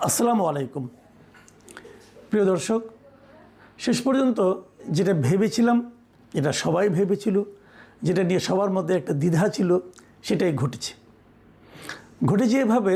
আসসালামু আলাইকুম প্রিয় দর্শক, শেষ পর্যন্ত যেটা ভেবেছিলাম, যেটা সবাই ভেবেছিল, যেটা নিয়ে সবার মধ্যে একটা দ্বিধা ছিল, সেটাই ঘটেছে এভাবে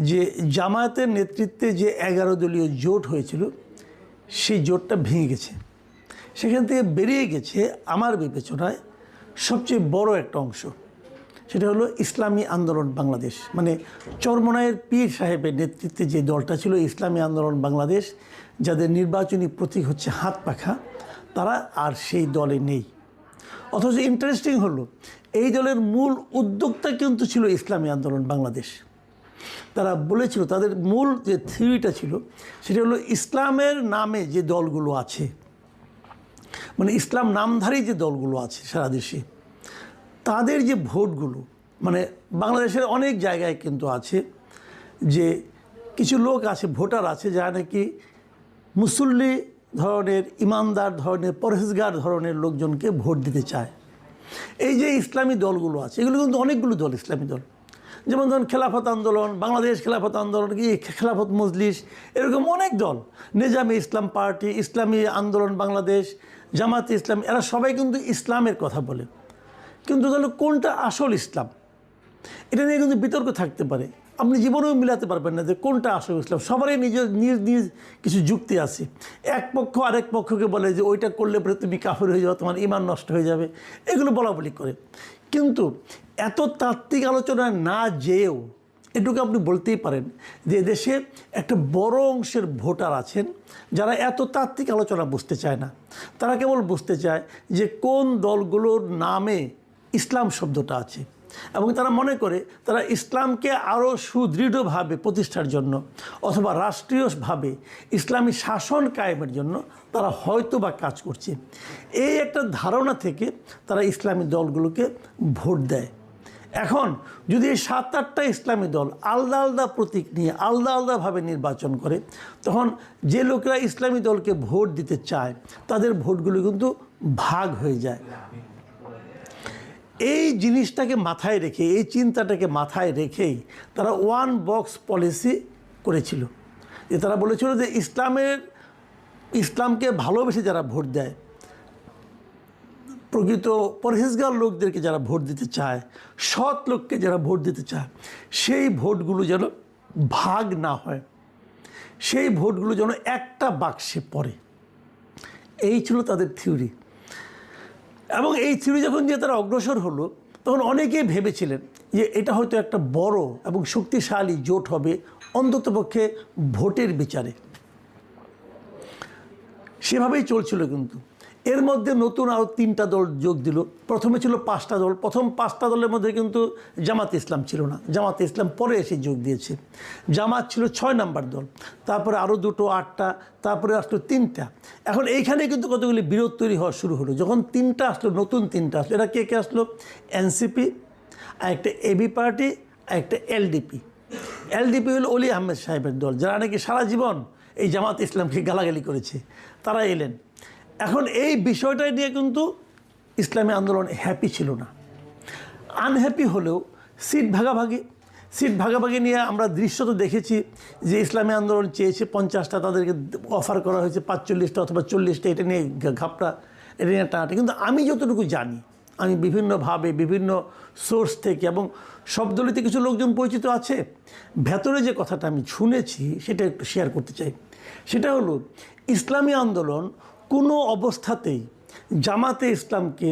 যে জামায়াতের নেতৃত্বে যে 11 দলীয় জোট হয়েছিল সেই জোটটা ভেঙে গেছে। সেখান থেকে বেরিয়ে গেছে আমার বিবেচনায় সবচেয়ে বড় একটা অংশ, সেটা হলো ইসলামী আন্দোলন বাংলাদেশ। মানে চরমোনাইয়ের পীর সাহেবের নেতৃত্বে যে দলটা ছিল ইসলামী আন্দোলন বাংলাদেশ, যাদের নির্বাচনী প্রতীক হচ্ছে হাত পাখা, তারা আর সেই দলে নেই। অথচ ইন্টারেস্টিং হলো এই দলের মূল উদ্যোক্তা কিন্তু ছিল ইসলামী আন্দোলন বাংলাদেশ। তারা বলেছিল, তাদের মূল যে থিওরিটা ছিল সেটা হলো ইসলামের নামে যে দলগুলো আছে, মানে ইসলাম নামধারী যে দলগুলো আছে সারা দেশে, তাদের যে ভোটগুলো, মানে বাংলাদেশের অনেক জায়গায় কিন্তু আছে যে কিছু লোক আছে, ভোটার আছে, যারা নাকি মুসল্লি ধরনের, ইমানদার ধরনের, পরহেজগার ধরনের লোকজনকে ভোট দিতে চায়। এই যে ইসলামী দলগুলো আছে, এগুলো কিন্তু অনেকগুলো দল, ইসলামী দল, যেমন ধরুন খেলাফত আন্দোলন, বাংলাদেশ খেলাফত আন্দোলন, কি খেলাফত মজলিস, এরকম অনেক দল, নিজামী ইসলাম পার্টি, ইসলামী আন্দোলন বাংলাদেশ, জামাতে ইসলাম, এরা সবাই কিন্তু ইসলামের কথা বলে। কিন্তু তাহলে কোনটা আসল ইসলাম, এটা নিয়ে কিন্তু বিতর্ক থাকতে পারে। আপনি জীবনেও মিলাতে পারবেন না যে কোনটা আসল ইসলাম। সবারই নিজ নিজ কিছু যুক্তি আছে। এক পক্ষ আরেক পক্ষকে বলে যে ওইটা করলে পরে তুমি কাফের হয়ে যাও, তোমার ঈমান নষ্ট হয়ে যাবে, এগুলো বলাবলি করে। কিন্তু এত তাত্ত্বিক আলোচনায় না যেয়েও এটুকু আপনি বলতেই পারেন যে দেশে একটা বড় অংশের ভোটার আছেন যারা এত তাত্ত্বিক আলোচনা বুঝতে চায় না। তারা কেবল বুঝতে চায় যে কোন দলগুলোর নামে ইসলাম শব্দটা আছে, এবং তারা মনে করে তারা ইসলামকে আরও সুদৃঢ়ভাবে প্রতিষ্ঠার জন্য অথবা রাষ্ট্রীয়ভাবে ইসলামী শাসন কায়েমের জন্য তারা হয়তো বা কাজ করছে। এই একটা ধারণা থেকে তারা ইসলামী দলগুলোকে ভোট দেয়। এখন যদি এই 7-8টা ইসলামী দল আলাদা আলাদা প্রতীক নিয়ে আলাদা আলাদাভাবে নির্বাচন করে, তখন যে লোকেরা ইসলামী দলকে ভোট দিতে চায় তাদের ভোটগুলো কিন্তু ভাগ হয়ে যায়। এই জিনিসটাকে মাথায় রেখে, এই চিন্তাটাকে মাথায় রেখেই তারা ওয়ান বক্স পলিসি করেছিল। যে তারা বলেছিল যে ইসলামকে ভালোবেসে যারা ভোট দেয়, প্রকৃত পরহেজগার লোকদেরকে যারা ভোট দিতে চায়, সৎ লোককে যারা ভোট দিতে চায়, সেই ভোটগুলো যেন ভাগ না হয়, সেই ভোটগুলো যেন একটা বাক্সে পড়ে। এই ছিল তাদের থিওরি। এবং এই থিওরি যখন যে তারা অগ্রসর হলো, তখন অনেকেই ভেবেছিলেন যে এটা হয়তো একটা বড় এবং শক্তিশালী জোট হবে, অন্ততপক্ষে ভোটের বিচারে। সেভাবেই চলছিল। কিন্তু এর মধ্যে নতুন আরও 3টা দল যোগ দিল। প্রথমে ছিল 5টা দল। প্রথম 5টা দলের মধ্যে কিন্তু জামাতে ইসলাম ছিল না, জামাতে ইসলাম পরে এসে যোগ দিয়েছে। জামাত ছিল 6 নম্বর দল, তারপরে আরও 2টো 8টা, তারপরে আসলো 3টা। এখন এইখানে কিন্তু কতগুলি বিরোধ তৈরি হওয়া শুরু হলো। যখন 3টা আসলো, নতুন 3টা আসলো, এরা কে কে আসলো? এনসিপি, আর একটা এবি পার্টি, আর একটা এলডিপি। এলডিপি হলো অলি আহমেদ সাহেবের দল, যারা নাকি সারা জীবন এই জামাত ইসলামকে গালাগালি করেছে, তারা এলেন। এখন এই বিষয়টা নিয়ে কিন্তু ইসলামী আন্দোলন হ্যাপি ছিল না। আনহ্যাপি হলেও সিট ভাগাভাগি নিয়ে আমরা দৃশ্য তো দেখেছি যে ইসলামী আন্দোলন চেয়েছে 50টা, তাদেরকে অফার করা হয়েছে 45টা অথবা 40টা। এটা নিয়ে ঘাপটা, এটা নিয়ে টানাটা। কিন্তু আমি যতটুকু জানি, আমি বিভিন্নভাবে বিভিন্ন সোর্স থেকে, এবং সব দলিতে কিছু লোকজন পরিচিত আছে, ভেতরে যে কথাটা আমি শুনেছি সেটা একটু শেয়ার করতে চাই। সেটা হলো ইসলামী আন্দোলন কোনো অবস্থাতেই জামাতে ইসলামকে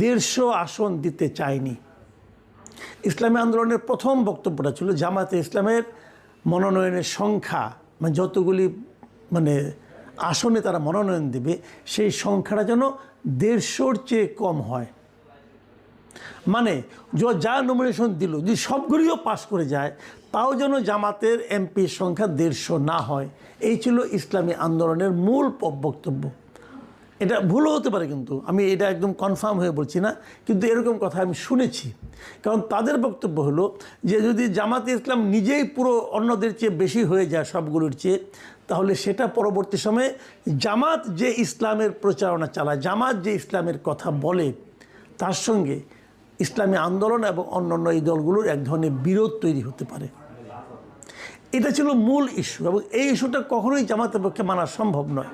150 আসন দিতে চায়নি। ইসলামী আন্দোলনের প্রথম বক্তব্যটা ছিল জামাতে ইসলামের মনোনয়নের সংখ্যা, মানে যতগুলি আসনে তারা মনোনয়ন দেবে, সেই সংখ্যাটা যেন 150-র চেয়ে কম হয়। মানে যা নমিনেশন দিল, যদি সবগুলিও পাস করে যায়, তাও যেন জামাতের এমপির সংখ্যা 150 না হয়। এই ছিল ইসলামী আন্দোলনের মূল বক্তব্য। এটা ভুলও হতে পারে, কিন্তু আমি এটা একদম কনফার্ম হয়ে বলছি না, কিন্তু এরকম কথা আমি শুনেছি। কারণ তাদের বক্তব্য হলো যে যদি জামাতে ইসলাম নিজেই পুরো অন্যদের চেয়ে বেশি হয়ে যায় সবগুলোর চেয়ে, তাহলে সেটা পরবর্তী সময়ে জামাত যে ইসলামের প্রচারণা চালায়, জামাত যে ইসলামের কথা বলে, তার সঙ্গে ইসলামী আন্দোলন এবং অন্যান্য এই দলগুলোর এক ধরনের বিরোধ তৈরি হতে পারে। এটা ছিল মূল ইস্যু, এবং এই ইস্যুটা কখনোই জামাতের পক্ষে মানা সম্ভব নয়,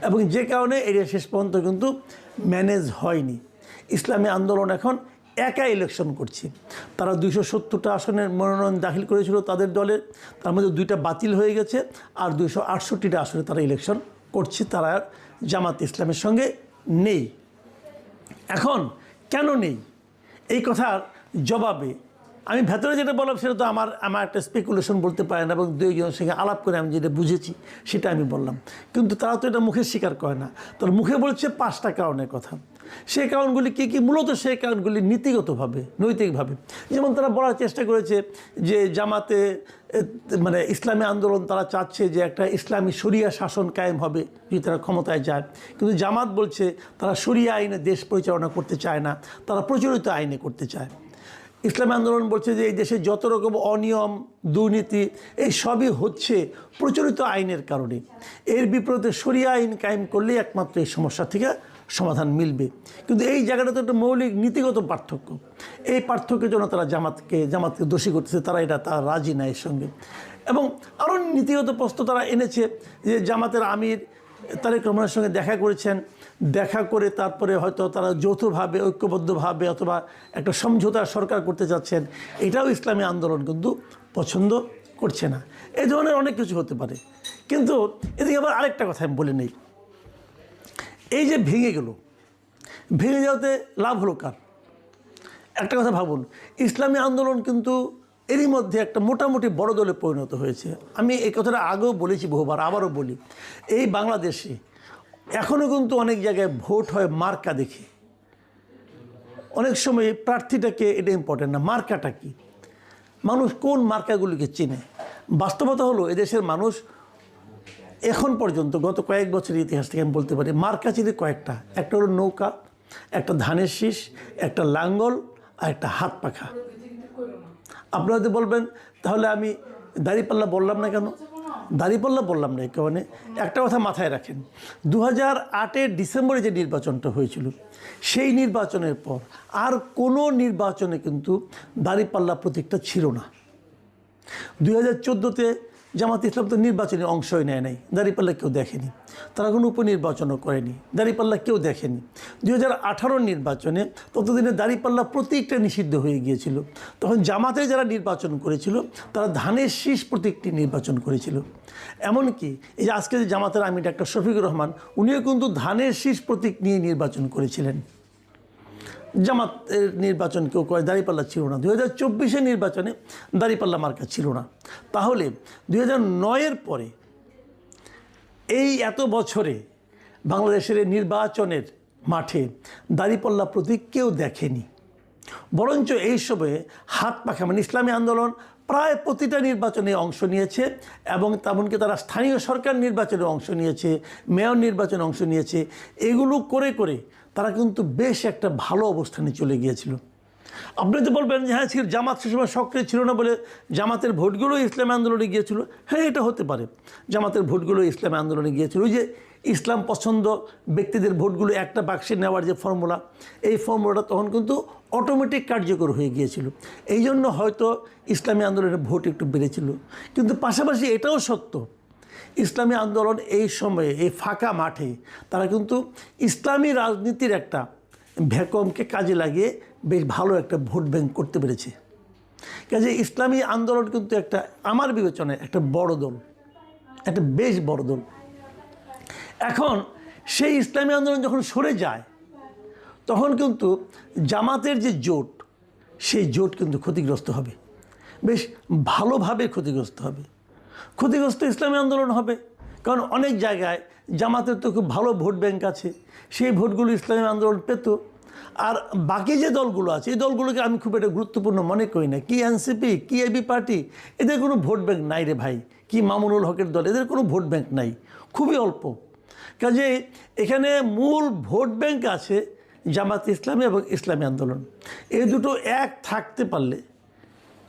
এবং যে কারণে এটা শেষ পর্যন্ত কিন্তু ম্যানেজ হয়নি। ইসলামী আন্দোলন এখন একা ইলেকশন করছে। তারা 270টা আসনের মনোনয়ন দাখিল করেছিল তাদের দলের, তার মধ্যে 2টা বাতিল হয়ে গেছে, আর 268টা আসনে তারা ইলেকশন করছে। তারা জামাত ইসলামের সঙ্গে নেই। এখন কেন নেই এই কথার জবাবে আমি ভেতরে যেটা বললাম সেটা তো আমার একটা স্পেকুলেশন বলতে পারে না, এবং দুইজনের সঙ্গে আলাপ করে আমি যেটা বুঝেছি সেটা আমি বললাম। কিন্তু তারা তো এটা মুখে স্বীকার করে না, তারা মুখে বলছে 5টা কারণের কথা। সেই কারণগুলি কী কী? মূলত সেই কারণগুলি নীতিগতভাবে, নৈতিকভাবে। যেমন তারা বলার চেষ্টা করেছে যে জামাতে মানে ইসলামী আন্দোলন তারা চাচ্ছে যে একটা ইসলামী শরিয়া শাসন কায়েম হবে যদি তারা ক্ষমতায় যায়, কিন্তু জামাত বলছে তারা শরিয়া আইনে দেশ পরিচালনা করতে চায় না, তারা প্রচলিত আইনে করতে চায়। ইসলামী আন্দোলন বলছে যে এই দেশে যত রকম অনিয়ম, দুর্নীতি, এই সবই হচ্ছে প্রচলিত আইনের কারণে। এর বিপরীতে শরিয়া আইন কায়েম করলেই একমাত্র এই সমস্যা থেকে সমাধান মিলবে। কিন্তু এই জায়গাটা তো একটা মৌলিক নীতিগত পার্থক্য। এই পার্থক্যের জন্য তারা জামাতকে দোষী করতেছে, তারা রাজি না এর সঙ্গে। এবং আরও নীতিগত প্রশ্ন তারা এনেছে যে জামাতের আমির তারেক রহমানের সঙ্গে দেখা করেছেন, দেখা করে তারপরে হয়তো তারা যৌথভাবে, ঐক্যবদ্ধভাবে অথবা একটা সমঝোতা সরকার করতে চাচ্ছেন। এটাও ইসলামী আন্দোলন কিন্তু পছন্দ করছে না। এই ধরনের অনেক কিছু হতে পারে। কিন্তু এদিকে আবার আরেকটা কথা আমি বলে নেই, এই যে ভেঙে গেল, ভেঙে যাওয়াতে লাভ হলো কার? একটা কথা ভাবুন, ইসলামী আন্দোলন কিন্তু এরই মধ্যে একটা মোটামুটি বড় দলে পরিণত হয়েছে। আমি এই কথাটা আগেও বলেছি বহুবার, আবারও বলি, এই বাংলাদেশে এখনও কিন্তু অনেক জায়গায় ভোট হয় মার্কা দেখে। অনেক সময় প্রার্থীটাকে এটা ইম্পর্টেন্ট না, মার্কাটা কি, মানুষ কোন মার্কাগুলিকে চেনে। বাস্তবতা হলো এদেশের মানুষ এখন পর্যন্ত গত কয়েক বছরের ইতিহাস থেকে আমি বলতে পারি মার্কা চিনি কয়েকটা। একটা হলো নৌকা, একটা ধানের শীষ, একটা লাঙ্গল, আর একটা হাত পাখা। আপনারা যদি বলবেন তাহলে আমি দাঁড়িপাল্লা বললাম না কেন? দাঁড়িপাল্লা বললাম না কারণে একটা কথা মাথায় রাখেন, 2008-এর ডিসেম্বরে যে নির্বাচনটা হয়েছিল, সেই নির্বাচনের পর আর কোনো নির্বাচনে কিন্তু দাঁড়িপাল্লা প্রতীকটা ছিল না। 2014-তে জামাত ইসলাম তো নির্বাচনে অংশই নেয় নাই, দাঁড়িপাল্লা কেউ দেখেনি। তারা কোনো উপনির্বাচনও করেনি, দাঁড়িপাল্লা কেউ দেখেনি। 2018 নির্বাচনে ততদিনে দাঁড়িপাল্লা প্রতীকটা নিষিদ্ধ হয়ে গিয়েছিল। তখন জামাতে যারা নির্বাচন করেছিল তারা ধানের শীষ প্রতীকটি নির্বাচন করেছিল। এমনকি এই যে আজকে যে জামাতের আমির ডাক্তার শফিকুর রহমান, উনিও কিন্তু ধানের শীষ প্রতীক নিয়ে নির্বাচন করেছিলেন। জামাতের নির্বাচন কেউ করে, দাঁড়িপাল্লা ছিল না। 2024-এর নির্বাচনে দাঁড়িপাল্লা মার্কা ছিল না। তাহলে 2009-এর পরে এই এত বছরে বাংলাদেশের নির্বাচনের মাঠে দাঁড়িপাল্লা প্রতীক কেউ দেখেনি। বরঞ্চ এই সময়ে হাত পাখা মানে ইসলামী আন্দোলন প্রায় প্রতিটা নির্বাচনে অংশ নিয়েছে, এবং তেমনকি তারা স্থানীয় সরকার নির্বাচনে অংশ নিয়েছে, মেয়র নির্বাচনে অংশ নিয়েছে। এগুলো করে করে তারা কিন্তু বেশ একটা ভালো অবস্থানে চলে গিয়েছিল। আপনি তো বলবেন যে হ্যাঁ জামাত সে সময় সক্রিয় ছিল না বলে জামাতের ভোটগুলো ইসলামী আন্দোলনে গিয়েছিল। হ্যাঁ, এটা হতে পারে, জামাতের ভোটগুলো ইসলামী আন্দোলনে গিয়েছিল। ওই যে ইসলাম পছন্দ ব্যক্তিদের ভোটগুলো একটা বাক্সে নেওয়ার যে ফর্মুলা, এই ফর্মুলাটা তখন কিন্তু অটোমেটিক কার্যকর হয়ে গিয়েছিল। এই জন্য হয়তো ইসলামী আন্দোলনের ভোট একটু বেড়েছিল। কিন্তু পাশাপাশি এটাও সত্য, ইসলামী আন্দোলন এই সময়ে এই ফাঁকা মাঠে তারা কিন্তু ইসলামী রাজনীতির একটা ভ্যাকুয়ামকে কাজে লাগিয়ে বেশ ভালো একটা ভোট ব্যাংক করতে পেরেছে। কাজে ইসলামী আন্দোলন কিন্তু একটা আমার বিবেচনায় একটা বড় দল, একটা বেশ বড় দল। এখন সেই ইসলামী আন্দোলন যখন সরে যায় তখন কিন্তু জামাতের যে জোট, সেই জোট কিন্তু ক্ষতিগ্রস্ত হবে, বেশ ভালোভাবে ক্ষতিগ্রস্ত হবে। ক্ষতিগ্রস্ত ইসলামী আন্দোলন হবে, কারণ অনেক জায়গায় জামাতের তো খুব ভালো ভোট ব্যাংক আছে, সেই ভোটগুলো ইসলামী আন্দোলন পেত। আর বাকি যে দলগুলো আছে এই দলগুলোকে আমি খুব একটা গুরুত্বপূর্ণ মনে করি না। কি এনসিপি, কি এবি পার্টি, এদের কোনো ভোট ব্যাংক নাই রে ভাই। কি মামুনুল হকের দল, এদের কোনো ভোট ব্যাংক নাই, খুবই অল্প। কাজে এখানে মূল ভোট ব্যাংক আছে জামাত ইসলামী এবং ইসলামী আন্দোলন। এই দুটো এক থাকতে পারলে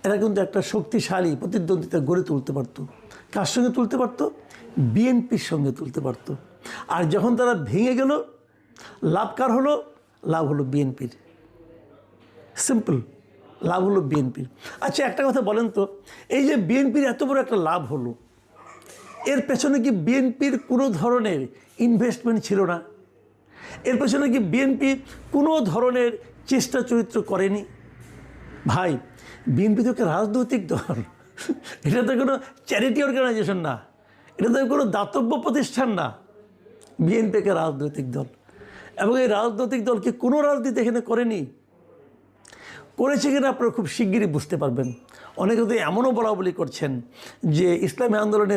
এরা কিন্তু একটা শক্তিশালী প্রতিদ্বন্দ্বিতা গড়ে তুলতে পারত। কার সঙ্গে তুলতে পারত? বিএনপির সঙ্গে তুলতে পারত। আর যখন তারা ভেঙে গেল, লাভ কার হলো? লাভ হলো বিএনপির। সিম্পল, লাভ হলো বিএনপির। আচ্ছা একটা কথা বলেন তো, এই যে বিএনপির এত বড় একটা লাভ হলো, এর পেছনে কি বিএনপির কোনো ধরনের ইনভেস্টমেন্ট ছিল না? এর পেছনে কি বিএনপি কোনো ধরনের চেষ্টা চরিত্র করেনি? ভাই, বিএনপি তো একটা রাজনৈতিক দল, এটা তো কোনো চ্যারিটি অর্গানাইজেশন না, এটা তো কোনো দাতব্য প্রতিষ্ঠান না। বিএনপি একটা রাজনৈতিক দল, এবং এই রাজনৈতিক দলকে কোনো রাজনীতি এখানে করেনি। করেছে কিনা আপনারা খুব শিগগিরই বুঝতে পারবেন। অনেকে তো এমনও বলা বলি করছেন যে ইসলামী আন্দোলনে